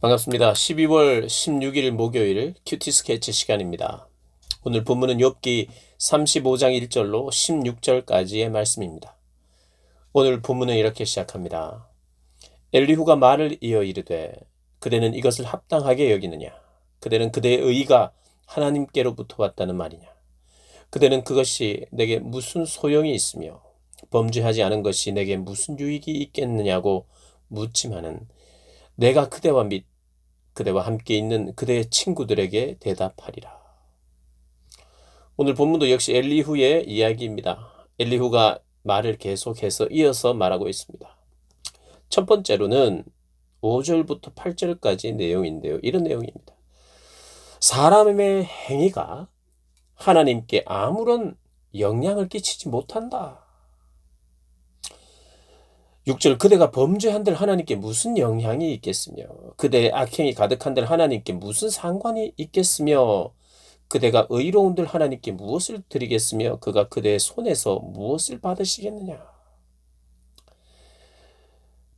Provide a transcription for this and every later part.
반갑습니다. 12월 16일 목요일 큐티 스케치 시간입니다. 오늘 본문은 욥기 35장 1절로 16절까지의 말씀입니다. 오늘 본문은 이렇게 시작합니다. 엘리후가 말을 이어 이르되 그대는 이것을 합당하게 여기느냐? 그대는 그대의 의가 하나님께로부터 왔다는 말이냐? 그대는 그것이 내게 무슨 소용이 있으며 범죄하지 않은 것이 내게 무슨 유익이 있겠느냐고 묻지만은 내가 그대와 함께 있는 그대의 친구들에게 대답하리라. 오늘 본문도 역시 엘리후의 이야기입니다. 엘리후가 말을 계속해서 이어서 말하고 있습니다. 첫 번째로는 5절부터 8절까지 내용인데요. 이런 내용입니다. 사람의 행위가 하나님께 아무런 영향을 끼치지 못한다. 6절 그대가 범죄한들 하나님께 무슨 영향이 있겠으며 그대의 악행이 가득한들 하나님께 무슨 상관이 있겠으며 그대가 의로운들 하나님께 무엇을 드리겠으며 그가 그대의 손에서 무엇을 받으시겠느냐.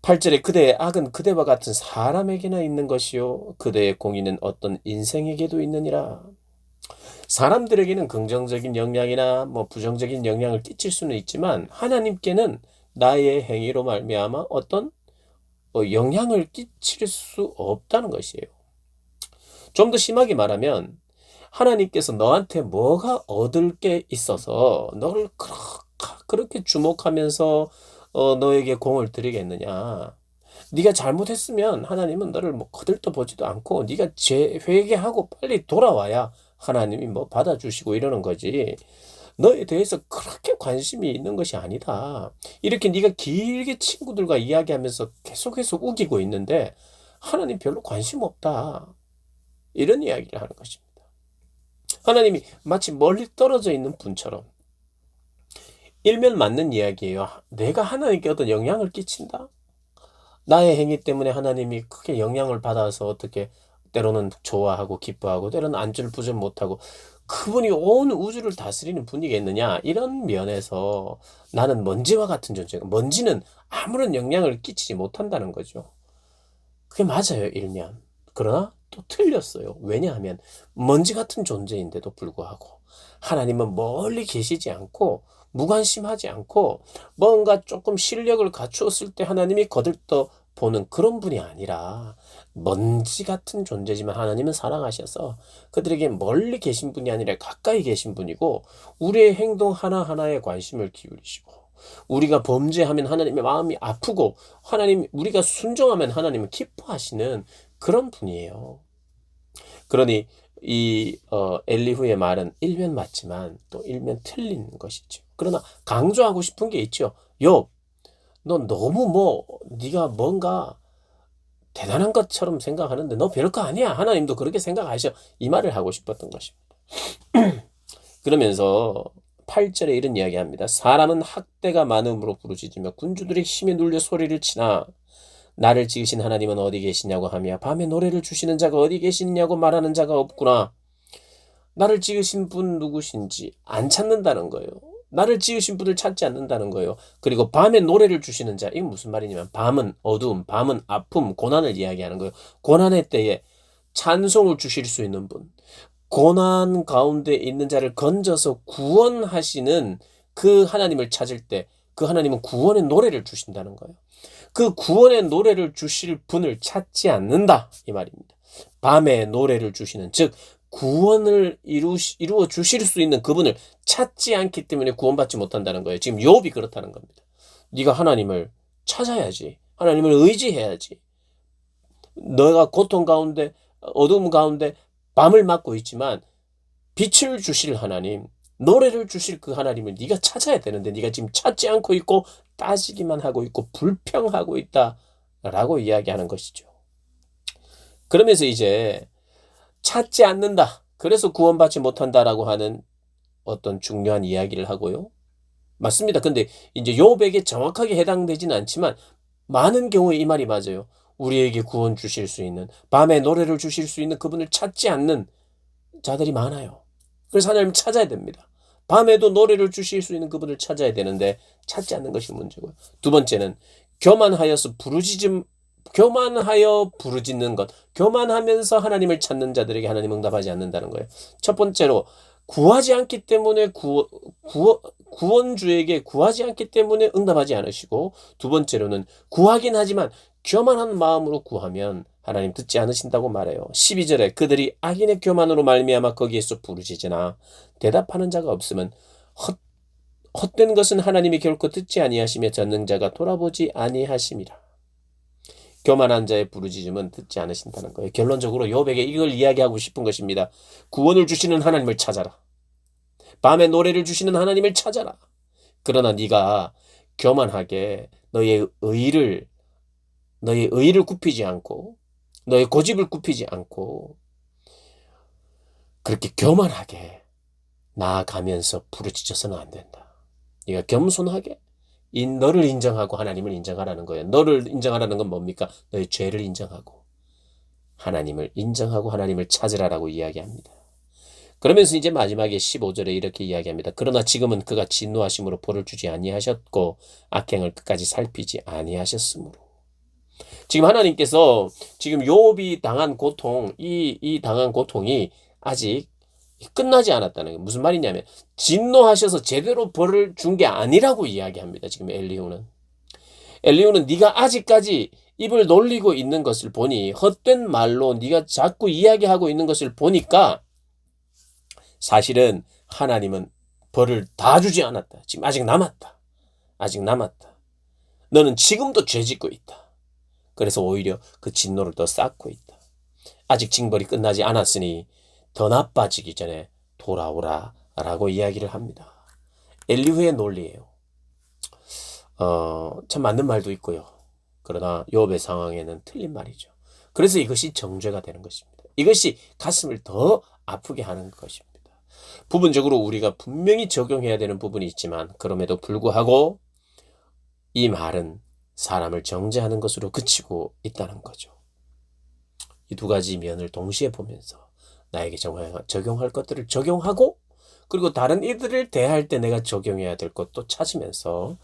8절에 그대의 악은 그대와 같은 사람에게나 있는 것이요 그대의 공의는 어떤 인생에게도 있느니라. 사람들에게는 긍정적인 영향이나 부정적인 영향을 끼칠 수는 있지만 하나님께는 나의 행위로 말미암아 어떤 영향을 끼칠 수 없다는 것이에요. 좀 더 심하게 말하면 하나님께서 너한테 뭐가 얻을 게 있어서 너를 그렇게 주목하면서 너에게 공을 들이겠느냐. 네가 잘못했으면 하나님은 너를 거들떠보지도 않고 네가 회개하고 빨리 돌아와야 하나님이 받아주시고 이러는 거지. 너에 대해서 그렇게 관심이 있는 것이 아니다. 이렇게 네가 길게 친구들과 이야기하면서 계속해서 우기고 있는데 하나님 별로 관심 없다. 이런 이야기를 하는 것입니다. 하나님이 마치 멀리 떨어져 있는 분처럼 일면 맞는 이야기예요. 내가 하나님께 어떤 영향을 끼친다? 나의 행위 때문에 하나님이 크게 영향을 받아서 어떻게 때로는 좋아하고 기뻐하고 때로는 안절부절 못하고 그분이 온 우주를 다스리는 분이겠느냐 이런 면에서 나는 먼지와 같은 존재가 먼지는 아무런 영향을 끼치지 못한다는 거죠. 그게 맞아요 일면. 그러나 또 틀렸어요. 왜냐하면 먼지 같은 존재인데도 불구하고 하나님은 멀리 계시지 않고 무관심하지 않고 뭔가 조금 실력을 갖추었을 때 하나님이 거들떠 보는 그런 분이 아니라 먼지 같은 존재지만 하나님은 사랑하셔서 그들에게 멀리 계신 분이 아니라 가까이 계신 분이고 우리의 행동 하나하나에 관심을 기울이시고 우리가 범죄하면 하나님의 마음이 아프고 하나님 우리가 순종하면 하나님은 기뻐하시는 그런 분이에요. 그러니 이 엘리후의 말은 일면 맞지만 또 일면 틀린 것이죠. 그러나 강조하고 싶은 게 있죠. 욥, 너 너무 네가 뭔가 대단한 것처럼 생각하는데 너 별거 아니야. 하나님도 그렇게 생각하셔. 이 말을 하고 싶었던 것입니다. 그러면서 8절에 이런 이야기합니다. 사람은 학대가 많음으로 부르짖으며 군주들의 힘에 눌려 소리를 치나 나를 지으신 하나님은 어디 계시냐고 하며 밤에 노래를 주시는 자가 어디 계시냐고 말하는 자가 없구나. 나를 지으신 분 누구신지 안 찾는다는 거예요. 나를 지으신 분을 찾지 않는다는 거예요. 그리고 밤에 노래를 주시는 자, 이게 무슨 말이냐면 밤은 어두움, 밤은 아픔, 고난을 이야기하는 거예요. 고난의 때에 찬송을 주실 수 있는 분, 고난 가운데 있는 자를 건져서 구원하시는 그 하나님을 찾을 때 그 하나님은 구원의 노래를 주신다는 거예요. 그 구원의 노래를 주실 분을 찾지 않는다 이 말입니다. 밤에 노래를 주시는 즉 구원을 이루어 주실 수 있는 그분을 찾지 않기 때문에 구원받지 못한다는 거예요. 지금 욥이 그렇다는 겁니다. 네가 하나님을 찾아야지. 하나님을 의지해야지. 너가 고통 가운데 어두움 가운데 밤을 맞고 있지만 빛을 주실 하나님, 노래를 주실 그 하나님을 네가 찾아야 되는데 네가 지금 찾지 않고 있고 따지기만 하고 있고 불평하고 있다라고 이야기하는 것이죠. 그러면서 이제 찾지 않는다. 그래서 구원받지 못한다라고 하는 어떤 중요한 이야기를 하고요. 맞습니다. 근데 이제 욥에게 정확하게 해당되지는 않지만 많은 경우에 이 말이 맞아요. 우리에게 구원 주실 수 있는 밤에 노래를 주실 수 있는 그분을 찾지 않는 자들이 많아요. 그래서 하나님 찾아야 됩니다. 밤에도 노래를 주실 수 있는 그분을 찾아야 되는데 찾지 않는 것이 문제고요. 두 번째는 교만하여서 교만하여 부르짖는 것, 교만하면서 하나님을 찾는 자들에게 하나님 응답하지 않는다는 거예요. 첫 번째로 구하지 않기 때문에 구원주에게 구하지 않기 때문에 응답하지 않으시고, 두 번째로는 구하긴 하지만 교만한 마음으로 구하면 하나님 듣지 않으신다고 말해요. 12절에 그들이 악인의 교만으로 말미암아 거기에서 부르짖으나 대답하는 자가 없으면 헛된 것은 하나님이 결코 듣지 아니하시며 전능자가 돌아보지 아니하심이라. 교만한 자의 부르짖음은 듣지 않으신다는 거예요. 결론적으로 욥에게 이걸 이야기하고 싶은 것입니다. 구원을 주시는 하나님을 찾아라. 밤에 노래를 주시는 하나님을 찾아라. 그러나 네가 교만하게 너의 의를 굽히지 않고 너의 고집을 굽히지 않고 그렇게 교만하게 나아가면서 부르짖어서는 안 된다. 네가 겸손하게 너를 인정하고 하나님을 인정하라는 거예요. 너를 인정하라는 건 뭡니까? 너의 죄를 인정하고 하나님을 인정하고 하나님을 찾으라라고 이야기합니다. 그러면서 이제 마지막에 15절에 이렇게 이야기합니다. 그러나 지금은 그가 진노하심으로 벌을 주지 아니하셨고 악행을 끝까지 살피지 아니하셨으므로. 지금 하나님께서 지금 욥이 당한 고통, 이 당한 고통이 아직 끝나지 않았다는 게 무슨 말이냐면 진노하셔서 제대로 벌을 준 게 아니라고 이야기합니다. 지금 엘리후는 네가 아직까지 입을 놀리고 있는 것을 보니, 헛된 말로 네가 자꾸 이야기하고 있는 것을 보니까 사실은 하나님은 벌을 다 주지 않았다. 지금 아직 남았다. 너는 지금도 죄 짓고 있다. 그래서 오히려 그 진노를 더 쌓고 있다. 아직 징벌이 끝나지 않았으니 더 나빠지기 전에 돌아오라 라고 이야기를 합니다. 엘리후의 논리예요. 참 맞는 말도 있고요. 그러나 욥의 상황에는 틀린 말이죠. 그래서 이것이 정죄가 되는 것입니다. 이것이 가슴을 더 아프게 하는 것입니다. 부분적으로 우리가 분명히 적용해야 되는 부분이 있지만 그럼에도 불구하고 이 말은 사람을 정죄하는 것으로 그치고 있다는 거죠. 이 두 가지 면을 동시에 보면서 나에게 적용할 것들을 적용하고, 그리고 다른 이들을 대할 때 내가 적용해야 될 것도 찾으면서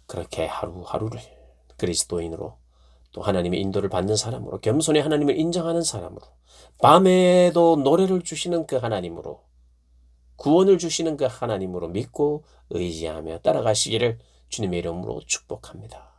그렇게 하루하루를 그리스도인으로, 또 하나님의 인도를 받는 사람으로, 겸손히 하나님을 인정하는 사람으로, 밤에도 노래를 주시는 그 하나님으로, 구원을 주시는 그 하나님으로 믿고 의지하며 따라가시기를 주님의 이름으로 축복합니다.